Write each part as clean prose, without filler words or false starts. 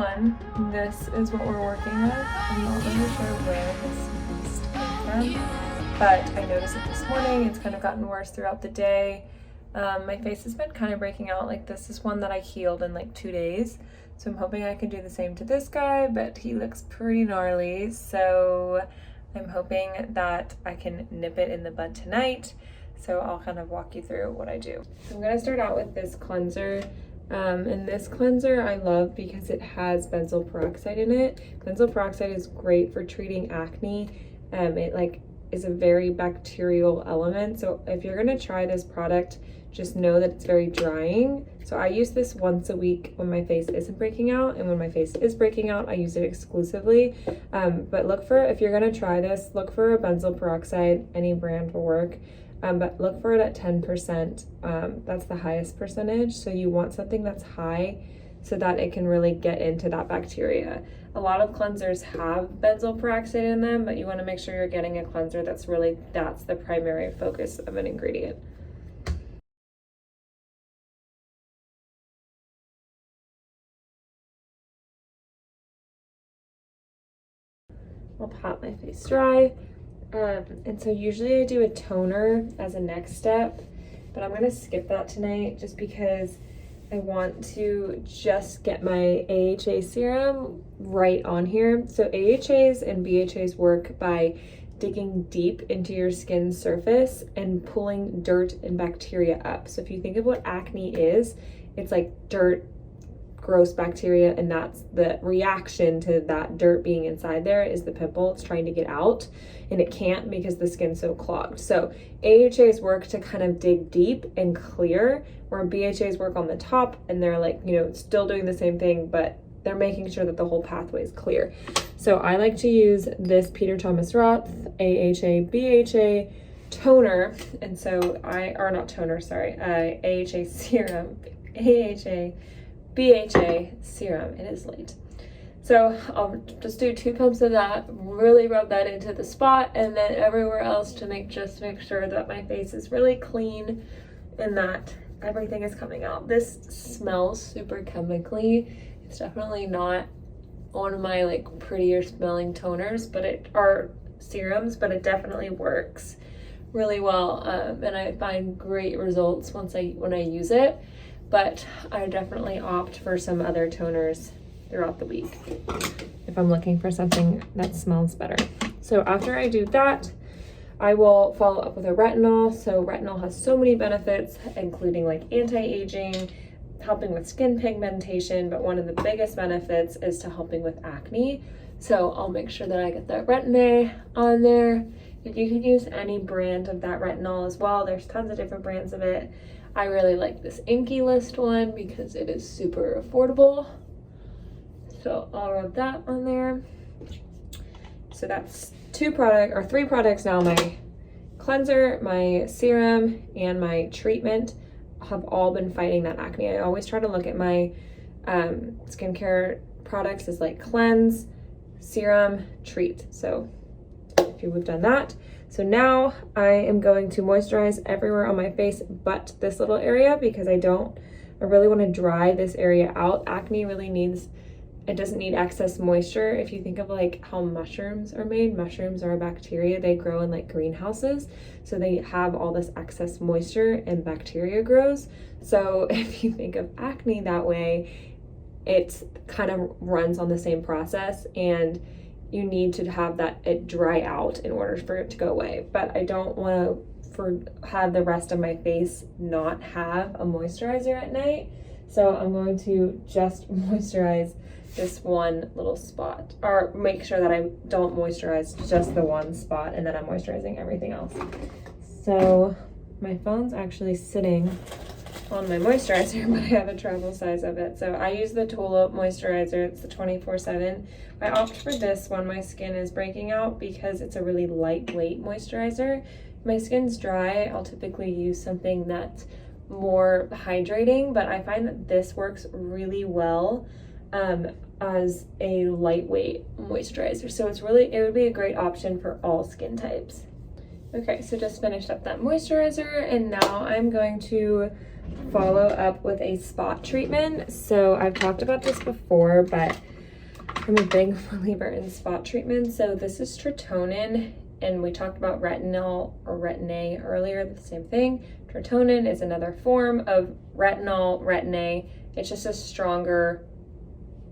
one, this is what we're working with. I'm not really sure where this yeast came from, but I noticed it this morning. It's kind of gotten worse throughout the day. My face has been kind of breaking out. Like, this is one that I healed in like 2 days. So I'm hoping I can do the same to this guy, but he looks pretty gnarly. So I'm hoping that I can nip it in the bud tonight. So I'll kind of walk you through what I do. So I'm gonna start out with this cleanser. And this cleanser I love because it has benzoyl peroxide in it. Benzoyl peroxide is great for treating acne. It is a very bacterial element. So if you're gonna try this product, just know that it's very drying. So I use this once a week when my face isn't breaking out, and when my face is breaking out, I use it exclusively. But if you're gonna try this, look for a benzoyl peroxide. Any brand will work. But look for it at 10%. That's the highest percentage. So you want something that's high so that it can really get into that bacteria. A lot of cleansers have benzoyl peroxide in them, but you want to make sure you're getting a cleanser that's the primary focus of an ingredient. I'll pat my face dry. And so usually I do a toner as a next step, but I'm gonna skip that tonight just because I want to just get my AHA serum right on here. So AHAs and BHAs work by digging deep into your skin's surface and pulling dirt and bacteria up. So if you think of what acne is, it's like dirt, gross bacteria, and that's the reaction to that dirt being inside there is the pimple. It's trying to get out and it can't because the skin's so clogged. So AHAs work to kind of dig deep and clear, where BHAs work on the top and they're like, still doing the same thing, but they're making sure that the whole pathway is clear. So I like to use this Peter Thomas Roth AHA BHA toner. And so AHA serum, AHA BHA serum. It is late. So I'll just do 2 pumps of that, really rub that into the spot, and then everywhere else to make sure that my face is really clean and that everything is coming out. This smells super chemically. It's definitely not one of my prettier smelling toners, or serums, but it definitely works really well, and I find great results when I use it. But I definitely opt for some other toners throughout the week if I'm looking for something that smells better. So after I do that, I will follow up with a retinol. So retinol has so many benefits, including anti-aging, helping with skin pigmentation, but one of the biggest benefits is to helping with acne. So I'll make sure that I get that retin-A on there. You can use any brand of that retinol as well. There's tons of different brands of it. I really like this Inky List one because it is super affordable. So I'll rub that on there. So that's 3 products now. My cleanser, my serum, and my treatment have all been fighting that acne. I always try to look at my skincare products as cleanse, serum, treat. So if you've done that. So now I am going to moisturize everywhere on my face but this little area, because I really want to dry this area out. Acne it doesn't need excess moisture. If you think of how mushrooms are made, mushrooms are a bacteria. They grow in greenhouses. So they have all this excess moisture and bacteria grows. So if you think of acne that way, it kind of runs on the same process, and you need to have it dry out in order for it to go away. But I don't want to have the rest of my face not have a moisturizer at night. So I'm going to just moisturize this one little spot, or make sure that I don't moisturize just the one spot and then I'm moisturizing everything else. So my phone's actually sitting on my moisturizer, but I have a travel size of it. So I use the Tulip moisturizer. It's the 24/7. I opt for this when my skin is breaking out because it's a really lightweight moisturizer. If my skin's dry, I'll typically use something that's more hydrating, but I find that this works really well as a lightweight moisturizer. So it would be a great option for all skin types. Okay, so just finished up that moisturizer, and now I'm going to follow up with a spot treatment. So I've talked about this before, but I'm a big believer in spot treatment. So this is tretinoin, and we talked about retinol or retin-A earlier, the same thing. Tretinoin is another form of retinol, retin-A. It's just a stronger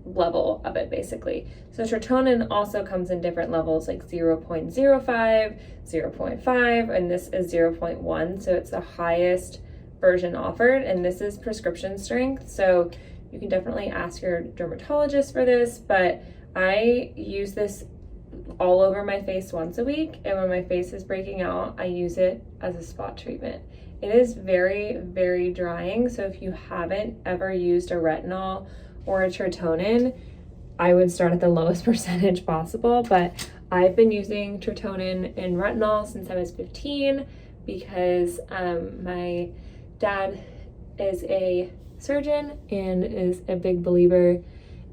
level of it, basically. So tretinoin also comes in different levels, like 0.05, 0.5, and this is 0.1. So it's the highest version offered, and this is prescription strength. So you can definitely ask your dermatologist for this, but I use this all over my face once a week, and when my face is breaking out, I use it as a spot treatment. It is very, very drying, so if you haven't ever used a retinol or a tretinoin, I would start at the lowest percentage possible, but I've been using tretinoin and retinol since I was 15 because my dad is a surgeon and is a big believer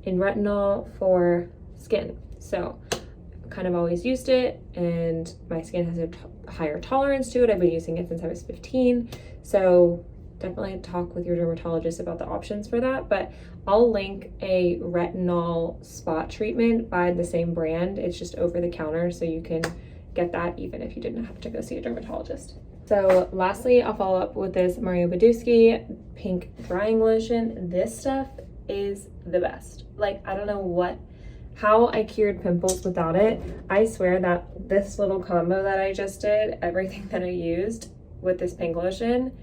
in retinol for skin. So I've kind of always used it, and my skin has a higher tolerance to it. I've been using it since I was 15. So definitely talk with your dermatologist about the options for that. But I'll link a retinol spot treatment by the same brand. It's just over the counter, so you can get that even if you didn't have to go see a dermatologist. So lastly, I'll follow up with this Mario Baduschi pink drying lotion. This stuff is the best. Like, I don't know how I cured pimples without it. I swear that this little combo that I just did, everything that I used with this pink lotion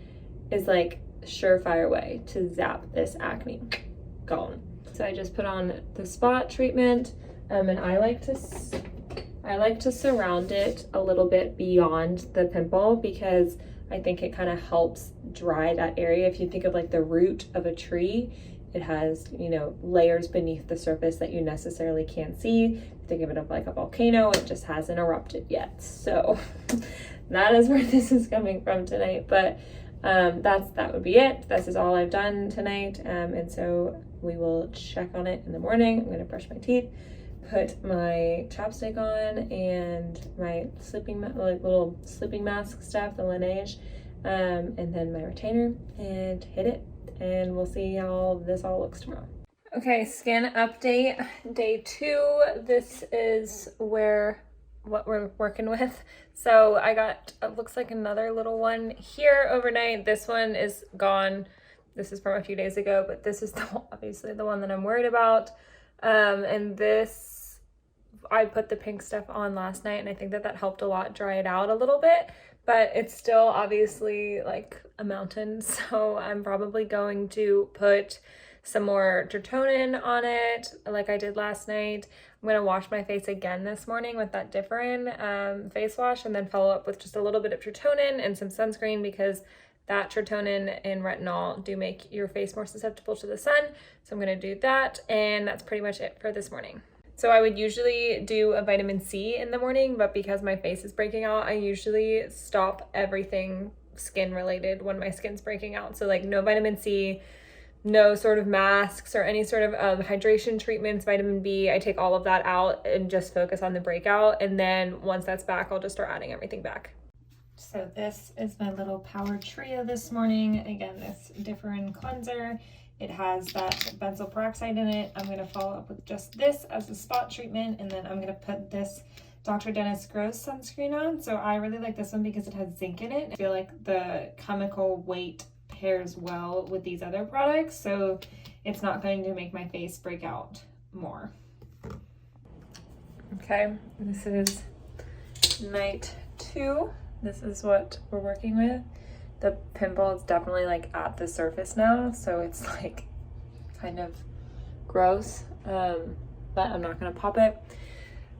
is like surefire way to zap this acne. Gone. So I just put on the spot treatment, and I like to surround it a little bit beyond the pimple because I think it kind of helps dry that area. If you think of like the root of a tree, it has, you know, layers beneath the surface that you necessarily can't see. Think of it of like a volcano, it just hasn't erupted yet. So that is where this is coming from tonight. But that would be it. This is all I've done tonight. And so we will check on it in the morning. I'm gonna brush my teeth, put my chapstick on and my little sleeping mask stuff, the Laneige, and then my retainer, and hit it. And we'll see how this all looks tomorrow. Okay, skin update, day 2. This is what we're working with. So I got, it looks like another little one here overnight. This one is gone. This is from a few days ago, but this is obviously the one that I'm worried about. And this, I put the pink stuff on last night, and I think that helped a lot dry it out a little bit, but it's still obviously like a mountain. So I'm probably going to put some more tretinoin on it like I did last night. I'm going to wash my face again this morning with that different face wash, and then follow up with just a little bit of tretinoin and some sunscreen, because that tretinoin and retinol do make your face more susceptible to the sun. So I'm going to do that, and that's pretty much it for this morning. So I would usually do a vitamin C in the morning, but because my face is breaking out, I usually stop everything skin related when my skin's breaking out. So like no vitamin C, no sort of masks or any sort of hydration treatments, vitamin B, I take all of that out and just focus on the breakout. And then once that's back, I'll just start adding everything back. So this is my little power trio this morning. Again, this different cleanser. It has that benzoyl peroxide in it. I'm gonna follow up with just this as a spot treatment, and then I'm gonna put this Dr. Dennis Gross sunscreen on. So I really like this one because it has zinc in it. I feel like the chemical weight pairs well with these other products, so it's not going to make my face break out more. Okay, this is night 2. This is what we're working with. The pimple is definitely like at the surface now, so it's like kind of gross, but I'm not gonna pop it.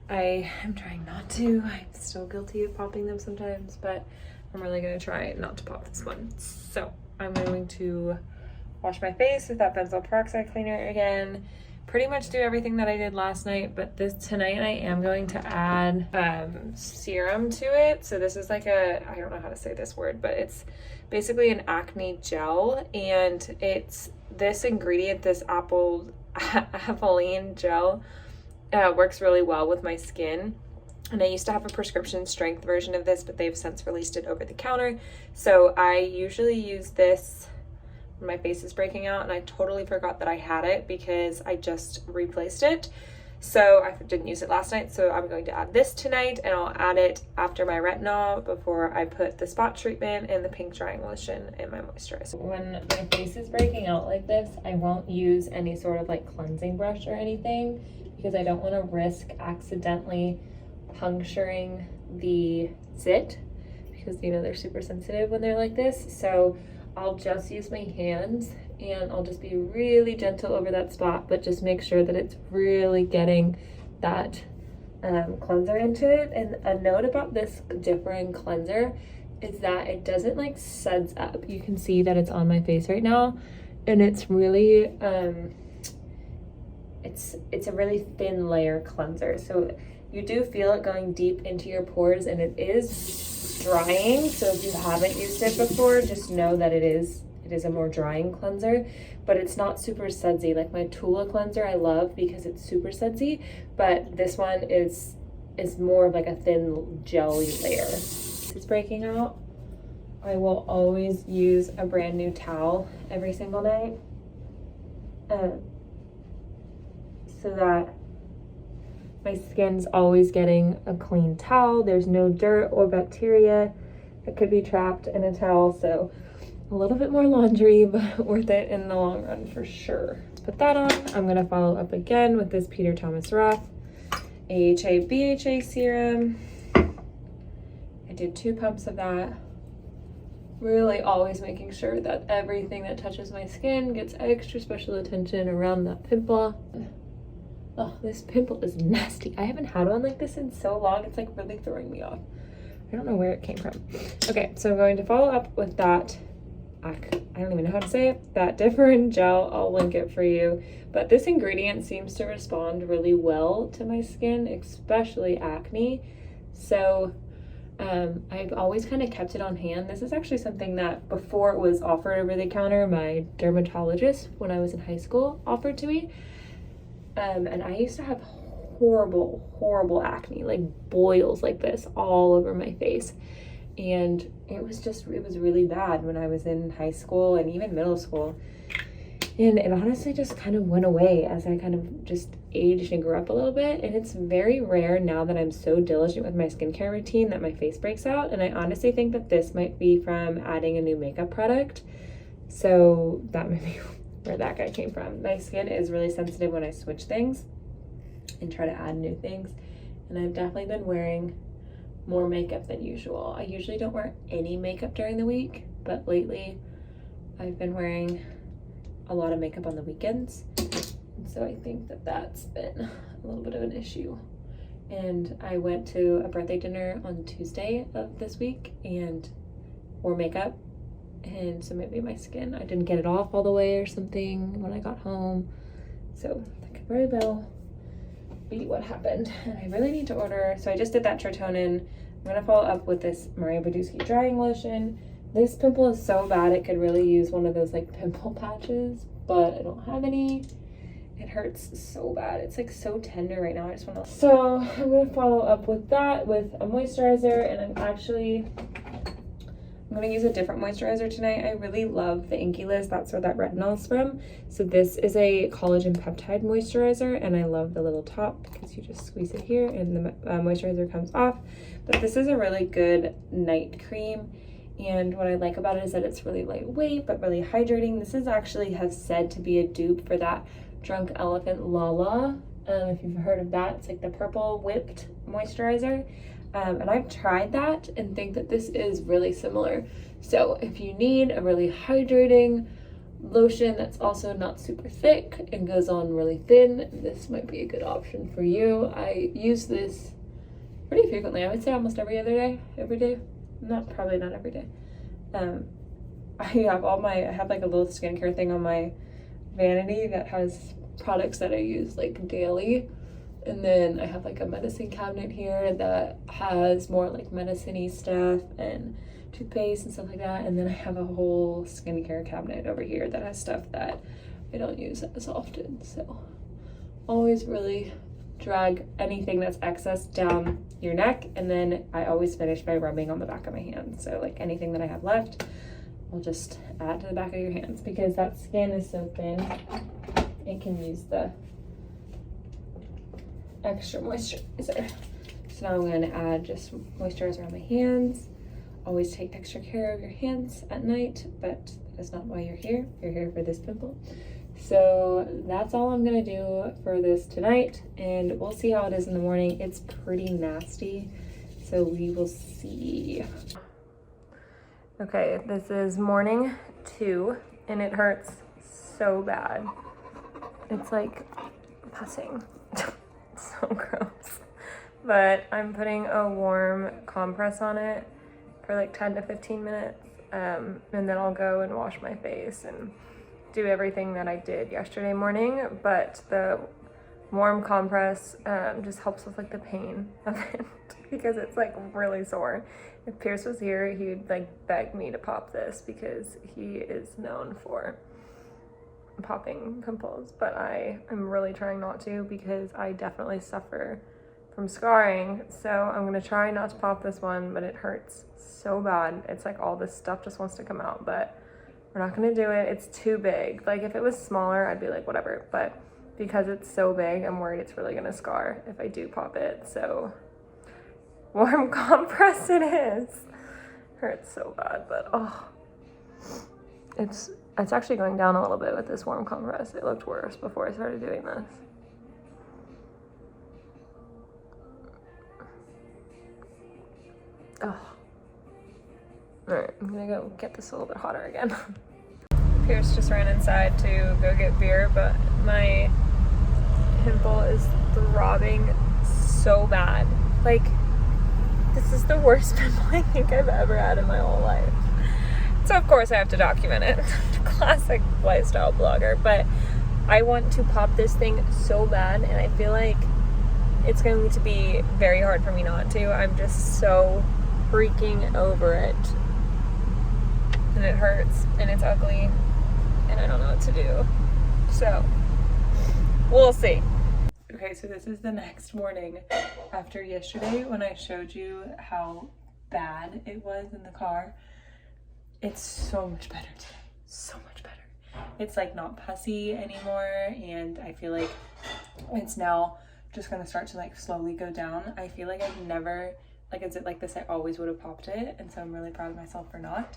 I am trying not to. I'm still guilty of popping them sometimes, but I'm really gonna try not to pop this one. So I'm going to wash my face with that benzoyl peroxide cleaner again, pretty much do everything that I did last night, but tonight I am going to add serum to it. So this is like I don't know how to say this word, but it's basically an acne gel, and it's this ingredient, this apolline gel, works really well with my skin. And I used to have a prescription strength version of this, but they've since released it over the counter. So I usually use this when my face is breaking out, and I totally forgot that I had it because I just replaced it. So I didn't use it last night, so I'm going to add this tonight, and I'll add it after my retinol before I put the spot treatment and the pink drying lotion in my moisturizer. When my face is breaking out like this, I won't use any sort of like cleansing brush or anything because I don't want to risk accidentally puncturing the zit because, you know, they're super sensitive when they're like this. So I'll just use my hands and I'll just be really gentle over that spot, but just make sure that it's really getting that cleanser into it. And a note about this differing cleanser is that it doesn't like suds up. You can see that it's on my face right now, and it's really it's a really thin layer cleanser. So you do feel it going deep into your pores, and it is drying. So if you haven't used it before, just know that it is a more drying cleanser, but it's not super sudsy. Like my Tula cleanser I love because it's super sudsy, but this one is more of like a thin jelly layer. It's breaking out. I will always use a brand new towel every single night so that my skin's always getting a clean towel. There's no dirt or bacteria that could be trapped in a towel. So a little bit more laundry, but worth it in the long run for sure. Put that on. I'm gonna follow up again with this Peter Thomas Roth AHA BHA serum. I did 2 pumps of that. Really always making sure that everything that touches my skin gets extra special attention around that pimple. Oh, this pimple is nasty. I haven't had one like this in so long. It's like really throwing me off. I don't know where it came from. Okay, so I'm going to follow up with that. I don't even know how to say it. That different gel, I'll link it for you. But this ingredient seems to respond really well to my skin, especially acne. So I've always kind of kept it on hand. This is actually something that before it was offered over the counter, my dermatologist when I was in high school offered to me. And I used to have horrible acne, like boils like this all over my face. And it was really bad when I was in high school and even middle school. And it honestly just kind of went away as I kind of just aged and grew up a little bit. And it's very rare now that I'm so diligent with my skincare routine that my face breaks out. And I honestly think that this might be from adding a new makeup product. So that might be where that guy came from. My skin is really sensitive when I switch things and try to add new things. And I've definitely been wearing more makeup than usual. I usually don't wear any makeup during the week, but lately I've been wearing a lot of makeup on the weekends. And so I think that that's been a little bit of an issue. And I went to a birthday dinner on Tuesday of this week and wore makeup. And so maybe my skin, I didn't get it off all the way or something when I got home. So that could very well be what happened. And I really need to order, so I just did that Tritonian. I'm gonna follow up with this Mario Baduschi drying lotion. This pimple is so bad it could really use one of those like pimple patches, but I don't have any. It hurts so bad. It's like so tender right now. I just wanna, so I'm gonna follow up with that with a moisturizer, and I'm gonna use a different moisturizer tonight. I really love the Inky Liz. That's where that retinol is from. So this is a collagen peptide moisturizer, and I love the little top because you just squeeze it here and the moisturizer comes off. But this is a really good night cream, and what I like about it is that it's really lightweight but really hydrating. This is actually has said to be a dupe for that Drunk Elephant Lala. If you've heard of that, it's like the purple whipped moisturizer. And I've tried that and think that this is really similar. So if you need a really hydrating lotion that's also not super thick and goes on really thin, this might be a good option for you. I use this pretty frequently. I would say almost every day. Probably not every day. I have like a little skincare thing on my vanity that has products that I use like daily. And then I have like a medicine cabinet here that has more like medicine-y stuff and toothpaste and stuff like that. And then I have a whole skincare cabinet over here that has stuff that I don't use as often. So always really drag anything that's excess down your neck. And then I always finish by rubbing on the back of my hand. So like anything that I have left, we'll just add to the back of your hands because that skin is so thin. It can use the extra moisturizer. So now I'm going to add just moisturizer on my hands. Always take extra care of your hands at night, but that's not why you're here. You're here for this pimple. So that's all I'm going to do for this tonight, and we'll see how it is in the morning. It's pretty nasty, so we will see. Okay, this is morning 2, and it hurts so bad. It's like pussing. So gross. But I'm putting a warm compress on it for like 10 to 15 minutes, and then I'll go and wash my face and do everything that I did yesterday morning. But the warm compress just helps with like the pain of it because it's like really sore. If Pierce was here, he'd like beg me to pop this because he is known for popping pimples, but I am really trying not to because I definitely suffer from scarring. So I'm gonna try not to pop this one, but it hurts so bad. It's like all this stuff just wants to come out, but we're not gonna do it. It's too big. Like if it was smaller, I'd be like, whatever. But because it's so big, I'm worried it's really gonna scar if I do pop it. So warm compress it is. Hurts so bad, but oh, it's actually going down a little bit with this warm compress. It looked worse before I started doing this. Oh. Alright, I'm gonna go get this a little bit hotter again. Pierce just ran inside to go get beer, but my pimple is throbbing so bad. Like, this is the worst pimple I think I've ever had in my whole life. So of course I have to document it. Classic lifestyle blogger, but I want to pop this thing so bad, and I feel like it's going to be very hard for me not to. I'm just so freaking over it. And it hurts, and it's ugly, and I don't know what to do. So, we'll see. Okay, so this is the next morning after yesterday when I showed you how bad it was in the car. It's so much better today. So much better. It's like not pussy anymore, and I feel like it's now just gonna start to like slowly go down. I feel like I've never, like is it like this, I always would have popped it, and so I'm really proud of myself for not.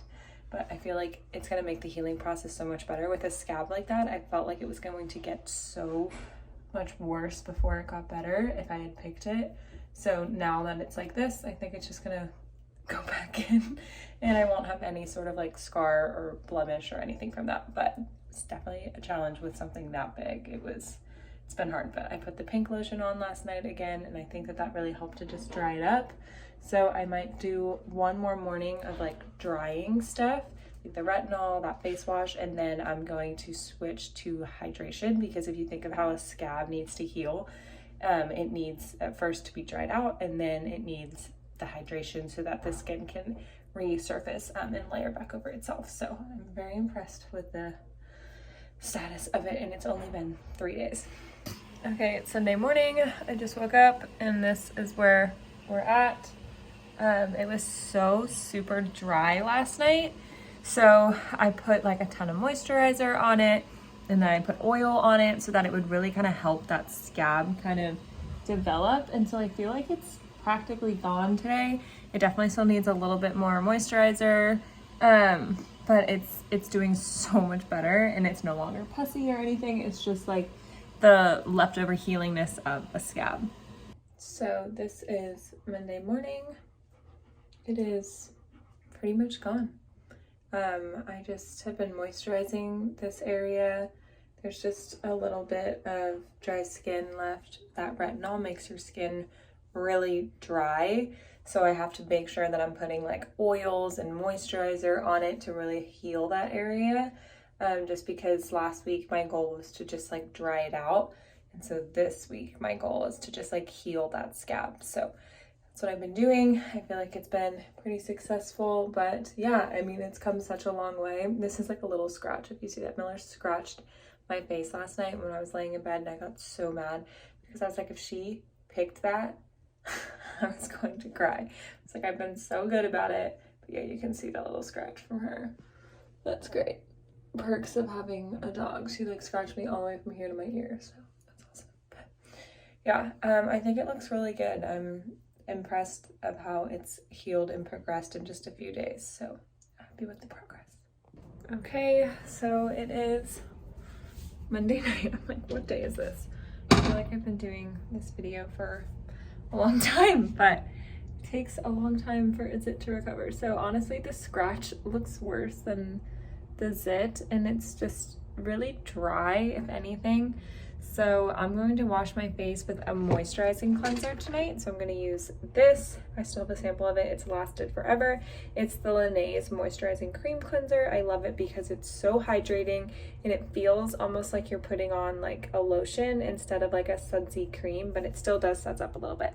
But I feel like it's gonna make the healing process so much better. With a scab like that, I felt like it was going to get so much worse before it got better if I had picked it. So now that it's like this, I think it's just gonna go back in, and I won't have any sort of like scar or blemish or anything from that. But it's definitely a challenge with something that big. It's been hard, but I put the pink lotion on last night again, and I think that really helped to just dry it up. So I might do one more morning of like drying stuff, like the retinol, that face wash, and then I'm going to switch to hydration, because if you think of how a scab needs to heal, it needs at first to be dried out, and then it needs the hydration so that the skin can resurface and layer back over itself. So I'm very impressed with the status of it, and it's only been 3 days. Okay, it's Sunday morning. I just woke up, and this is where we're at. It was so super dry last night, so I put like a ton of moisturizer on it, and then I put oil on it so that it would really kind of help that scab kind of develop. And so I feel like it's practically gone today. It definitely still needs a little bit more moisturizer, but it's doing so much better, and it's no longer pussy or anything. It's just like the leftover healingness of a scab. So this is Monday morning. It is pretty much gone. I just have been moisturizing this area. There's just a little bit of dry skin left. That retinol makes your skin really dry, so I have to make sure that I'm putting like oils and moisturizer on it to really heal that area, just because last week my goal was to just like dry it out, and so this week my goal is to just like heal that scab. So that's what I've been doing. I feel like it's been pretty successful, but yeah, I mean, it's come such a long way. This is like a little scratch. If you see that, Miller scratched my face last night when I was laying in bed, and I got so mad because I was like, if she picked that, I was going to cry. It's like, I've been so good about it, but yeah, you can see that little scratch from her. That's great. Perks of having a dog. She like scratched me all the way from here to my ear, so that's awesome. But yeah, I think it looks really good. I'm impressed of how it's healed and progressed in just a few days, so happy with the progress. Okay, so it is Monday night. I'm like, what day is this? I feel like I've been doing this video for a long time, but it takes a long time for a zit to recover. So honestly, the scratch looks worse than the zit, and it's just really dry, if anything. So I'm going to wash my face with a moisturizing cleanser tonight. So I'm going to use this. I still have a sample of it. It's lasted forever. It's the Laneige moisturizing cream cleanser. I love it because it's so hydrating and it feels almost like you're putting on like a lotion instead of like a sudsy cream, but it still does suds up a little bit.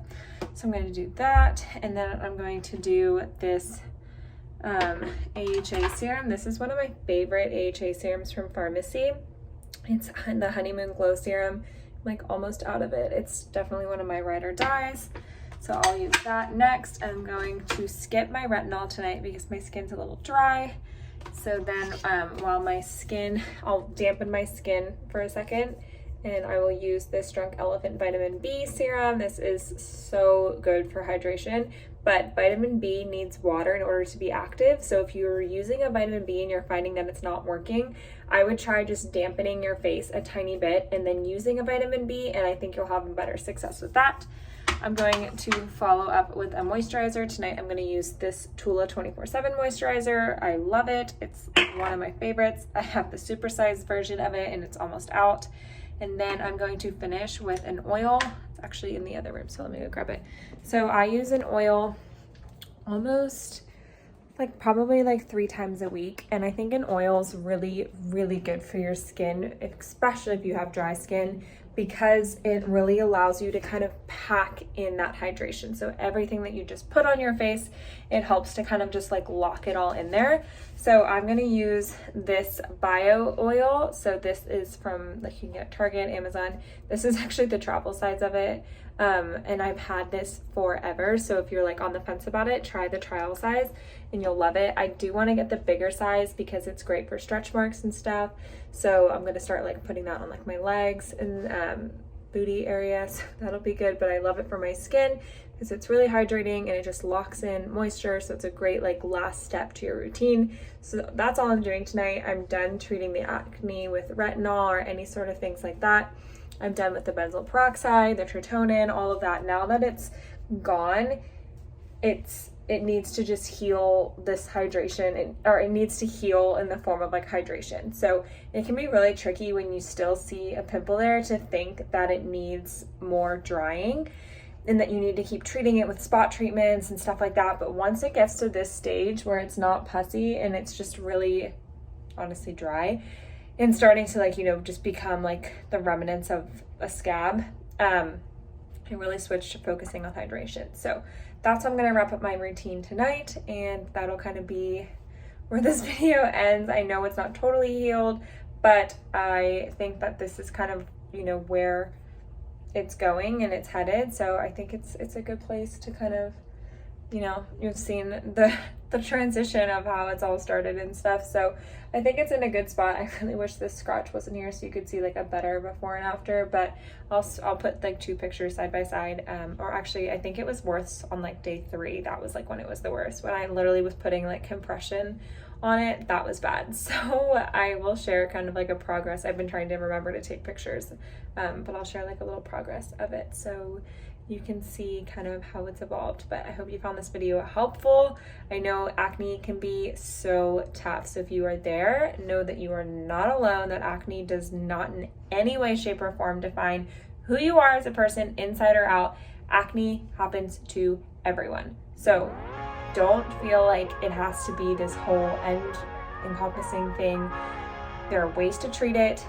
So I'm going to do that, and then I'm going to do this AHA serum. This is one of my favorite AHA serums from pharmacy. It's the Honeymoon Glow Serum. I'm like almost out of it. It's definitely one of my ride or dies. So I'll use that next. I'm going to skip my retinol tonight because my skin's a little dry. So then while I'll dampen my skin for a second, and I will use this Drunk Elephant Vitamin B Serum. This is so good for hydration, but vitamin B needs water in order to be active. So if you're using a vitamin B and you're finding that it's not working, I would try just dampening your face a tiny bit and then using a vitamin B, and I think you'll have better success with that. I'm going to follow up with a moisturizer. Tonight I'm going to use this Tula 24/7 moisturizer. I love it. It's one of my favorites. I have the supersized version of it and it's almost out. And then I'm going to finish with an oil. It's actually in the other room, so let me go grab it. So I use an oil almost probably 3 times a week. And I think an oil is really, really good for your skin, especially if you have dry skin, because it really allows you to kind of pack in that hydration. So everything that you just put on your face, it helps to kind of just lock it all in there. So I'm gonna use this bio oil. So this is from, you can get Target, Amazon. This is actually the travel size of it. And I've had this forever. So if you're on the fence about it, try the trial size and you'll love it. I do want to get the bigger size because it's great for stretch marks and stuff. So I'm going to start putting that on my legs and booty area. So that'll be good. But I love it for my skin because it's really hydrating and it just locks in moisture. So it's a great last step to your routine. So that's all I'm doing tonight. I'm done treating the acne with retinol or any sort of things like that. I'm done with the benzoyl peroxide, the tritonium, all of that. Now that it's gone, it needs to just heal this hydration, or it needs to heal in the form of hydration. So it can be really tricky when you still see a pimple there to think that it needs more drying and that you need to keep treating it with spot treatments and stuff like that. But once it gets to this stage where it's not pussy and it's just really honestly dry, and starting to just become the remnants of a scab, I really switched to focusing on hydration. So that's how I'm gonna wrap up my routine tonight, and that'll kind of be where this video ends. I know it's not totally healed, but I think that this is kind of where it's going and it's headed. So I think it's a good place to kind of, you've seen the transition of how it's all started and stuff. So I think it's in a good spot. I really wish this scratch wasn't here so you could see a better before and after, but I'll put 2 pictures side by side. Or actually I think it was worse on day 3. That was when it was the worst, when I literally was putting compression on it. That was bad. So I will share kind of a progress. I've been trying to remember to take pictures, but I'll share a little progress of it so you can see kind of how it's evolved. But I hope you found this video helpful. I know acne can be so tough, so if you are there, know that you are not alone, that acne does not in any way, shape, or form define who you are as a person, inside or out. Acne happens to everyone. So don't feel like it has to be this whole encompassing thing. There are ways to treat it.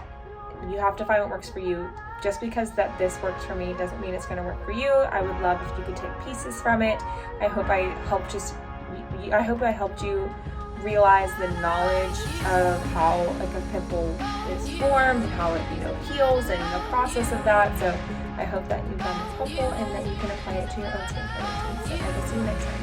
You have to find what works for you. Just because that this works for me doesn't mean it's going to work for you. I would love if you could take pieces from it. I hope I helped you realize the knowledge of how a pimple is formed and how it heals and the process of that. So I hope that you found this helpful and that you can apply it to your own skincare routine. So I will see you next time.